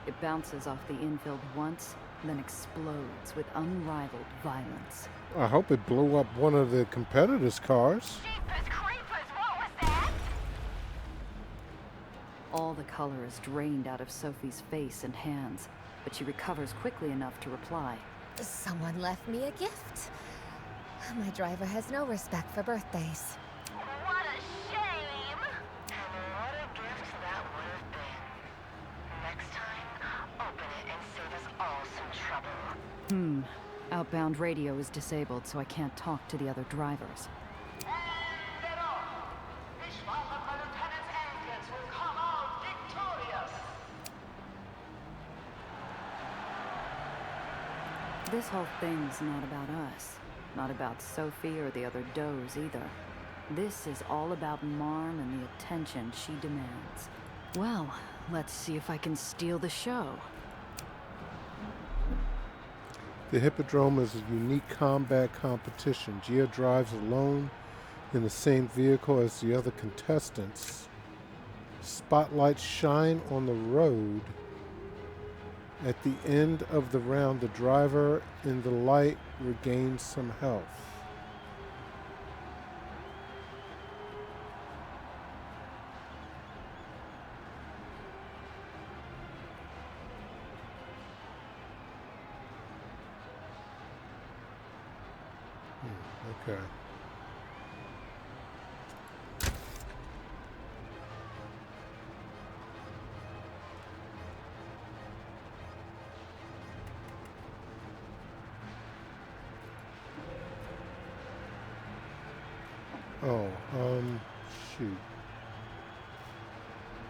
It bounces off the infield once, then explodes with unrivaled violence. I hope it blew up one of the competitors' cars. Jeepers creepers, what was that? All the color is drained out of Sophie's face and hands, but she recovers quickly enough to reply. Someone left me a gift. My driver has no respect for birthdays. What Outbound radio is disabled, so I can't talk to the other drivers. This whole thing's not about us. Not about Sophie or the other does either. This is all about Marm and the attention she demands. Well, let's see if I can steal the show. The Hippodrome is a unique combat competition. Gia drives alone in the same vehicle as the other contestants. Spotlights shine on the road. At the end of the round, the driver in the light regains some health. Okay. Oh, shoot.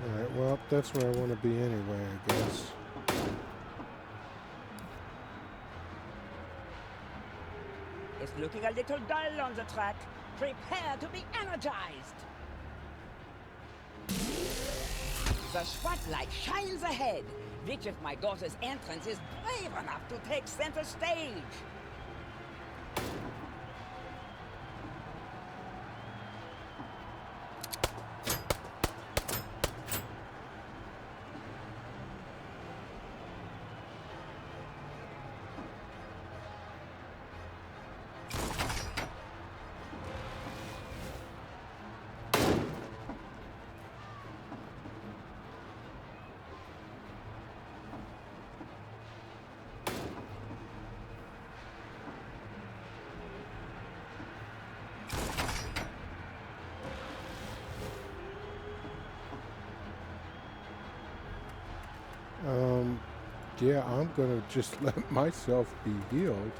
Alright, well, that's where I want to be anyway, I guess. It's looking a little dull on the track. Prepare to be energized. The spotlight shines ahead. Which of my daughter's entrance is brave enough to take center stage? Yeah, I'm gonna just let myself be healed.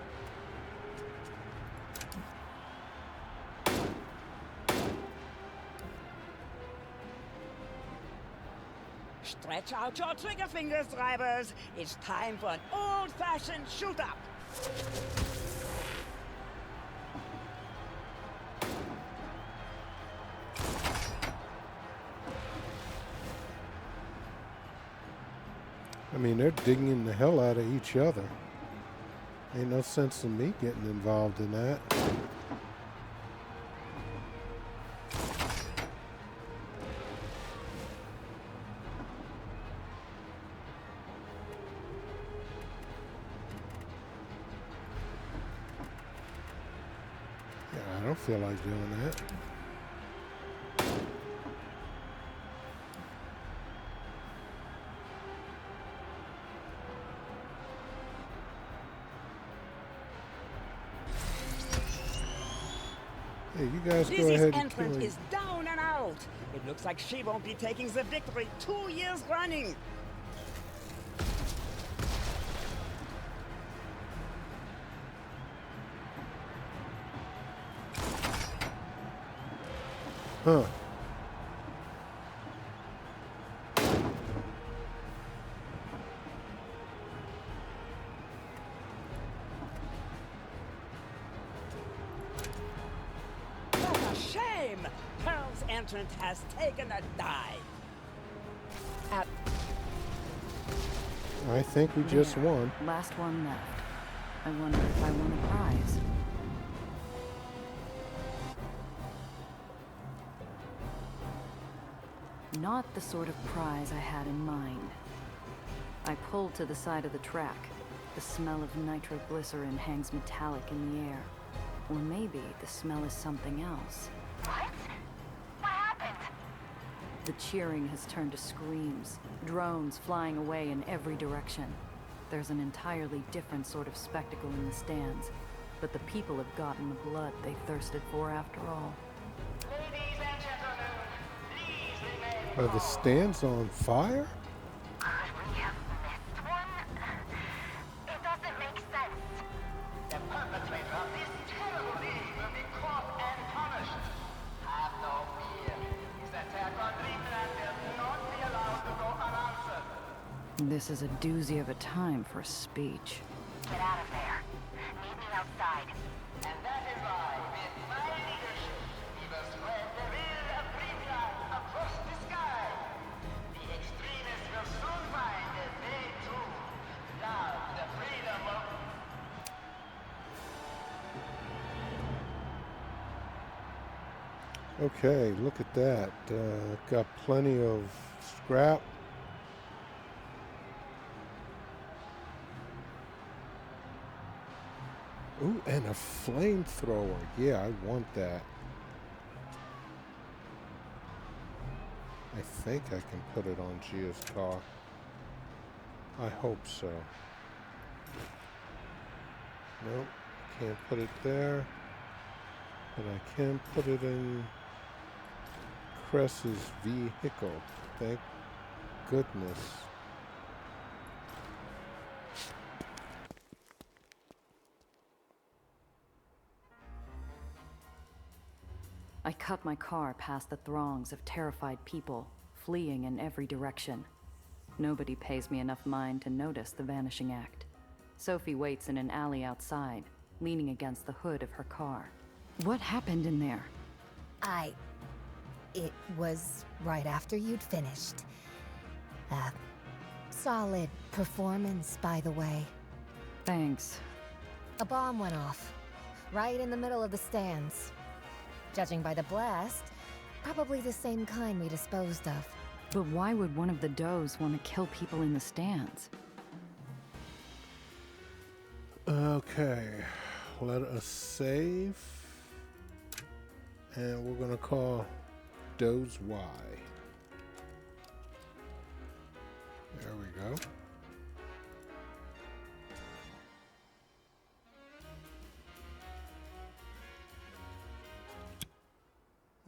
Stretch out your trigger fingers, drivers. It's time for an old-fashioned shoot-up. I mean, they're digging the hell out of each other. Ain't no sense in me getting involved in that. Yeah, I don't feel like doing that. Hey, you guys go Lizzie's ahead and kill entrance him. is down and out. It looks like she won't be taking the victory 2 years running. Huh. What a shame! Pearl's entrance has taken a dive. I think we just There. won. Last one left. I wonder if I won a prize. Not the sort of prize I had in mind. I pulled to the side of the track. The smell of nitroglycerin hangs metallic in the air. Or maybe the smell is something else. What? What happened? The cheering has turned to screams, drones flying away in every direction. There's an entirely different sort of spectacle in the stands, but the people have gotten the blood they thirsted for after all. Ladies and gentlemen, please remain. Are the stands on fire? Could we have missed one? It doesn't make sense. This is a doozy of a time for a speech. Get out of there. Meet me outside. And that is why, with my leadership, we will spread the will of Pripyat across the sky. The extremists will soon find that they too love the freedom of... Okay, look at that. Got plenty of scrap. Ooh, and a flamethrower. Yeah, I want that. I think I can put it on Gia's car. I hope so. Nope, can't put it there. But I can put it in Cress's vehicle. Thank goodness. I cut my car past the throngs of terrified people, fleeing in every direction. Nobody pays me enough mind to notice the vanishing act. Sophie waits in an alley outside, leaning against the hood of her car. What happened in there? It was right after you'd finished. Solid performance, by the way. Thanks. A bomb went off, right in the middle of the stands. Judging by the blast, probably the same kind we disposed of. But why would one of the does want to kill people in the stands? Okay, let us save. And we're gonna call Doze Y. There we go.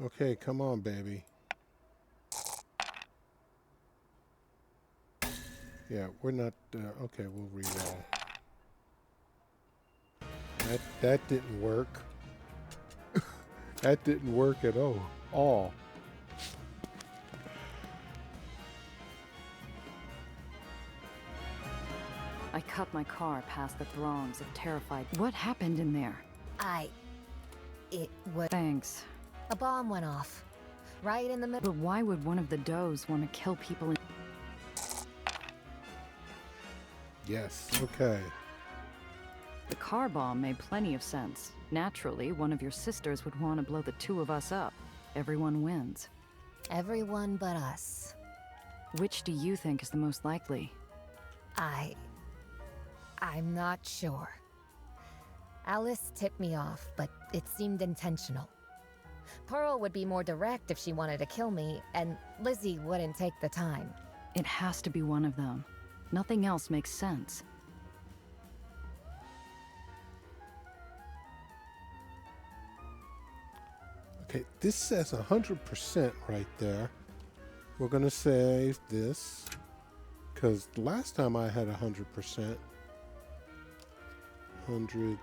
Okay, come on, baby. Yeah, we're not, okay, we'll re-roll. That didn't work. That didn't work at all. I cut my car past the throngs of terrified... What happened in there? It was... Thanks. A bomb went off, right in the middle... But why would one of the does want to kill people in... Yes, okay. The car bomb made plenty of sense. Naturally, one of your sisters would want to blow the two of us up. Everyone wins. Everyone but us. Which do you think is the most likely? I'm not sure. Alice tipped me off, but it seemed intentional. Pearl would be more direct if she wanted to kill me, and Lizzie wouldn't take the time. It has to be one of them. Nothing else makes sense. Okay, this says 100% right there. We're gonna save this, because last time I had 100%. 100%.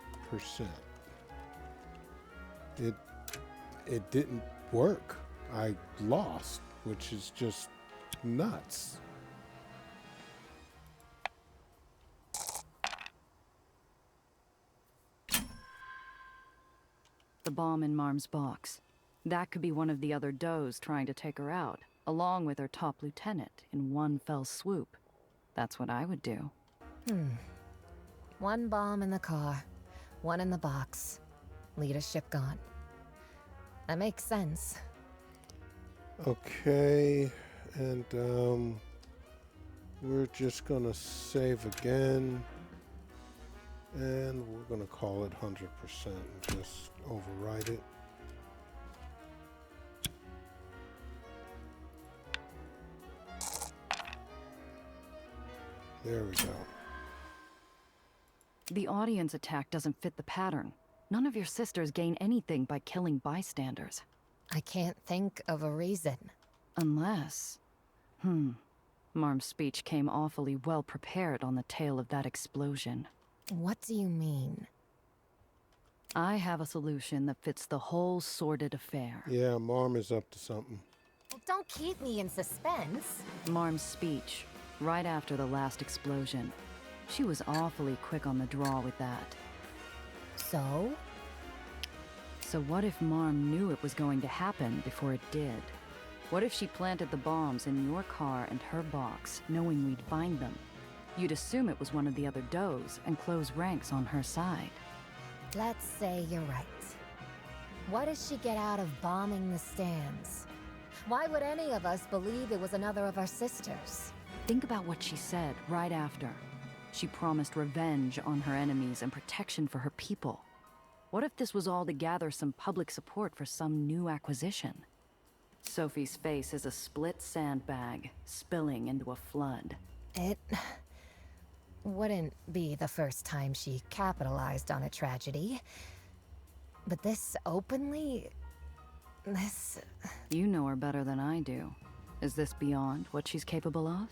It didn't work. I lost, which is just nuts. The bomb in Marm's box. That could be one of the other does trying to take her out, along with her top lieutenant, in one fell swoop. That's what I would do. One bomb in the car, one in the box. Leadership gone. That makes sense. Okay, and we're just gonna save again, and we're gonna call it 100% and just overwrite it. There we go. The audience attack doesn't fit the pattern. None of your sisters gain anything by killing bystanders. I can't think of a reason. Unless... Marm's speech came awfully well prepared on the tail of that explosion. What do you mean? I have a solution that fits the whole sordid affair. Yeah, Marm is up to something. Well, don't keep me in suspense. Marm's speech. right after the last explosion. She was awfully quick on the draw with that. So? So what if Marm knew it was going to happen before it did? What if she planted the bombs in your car and her box, knowing we'd find them? You'd assume it was one of the other does and close ranks on her side. Let's say you're right. What does she get out of bombing the stands? Why would any of us believe it was another of our sisters? Think about what she said right after. She promised revenge on her enemies and protection for her people. What if this was all to gather some public support for some new acquisition? Sophie's face is a split sandbag, spilling into a flood. It wouldn't be the first time she capitalized on a tragedy. But this openly... this... You know her better than I do. Is this beyond what she's capable of?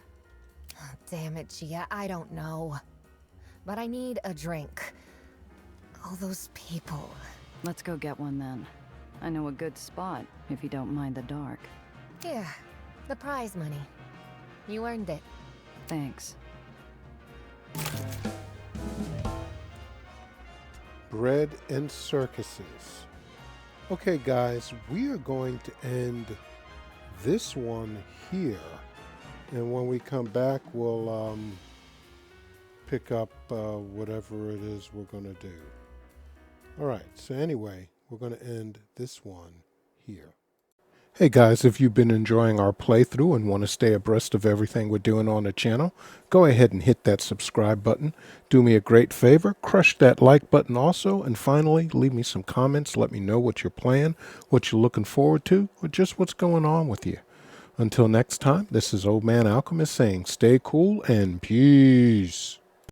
Oh, damn it, Gia, I don't know. But I need a drink. All those people... Let's go get one then. I know a good spot, if you don't mind the dark. Here, the prize money. You earned it. Thanks. Bread and circuses. Okay, guys, we are going to end this one here. And when we come back, we'll pick up whatever it is we're going to do. All right, so anyway, we're going to end this one here. Hey guys, if you've been enjoying our playthrough and want to stay abreast of everything we're doing on the channel, go ahead and hit that subscribe button. Do me a great favor, crush that like button also, and finally, leave me some comments. Let me know what you're playing, what you're looking forward to, or just what's going on with you. Until next time, this is Old Man Alchemist saying stay cool and peace.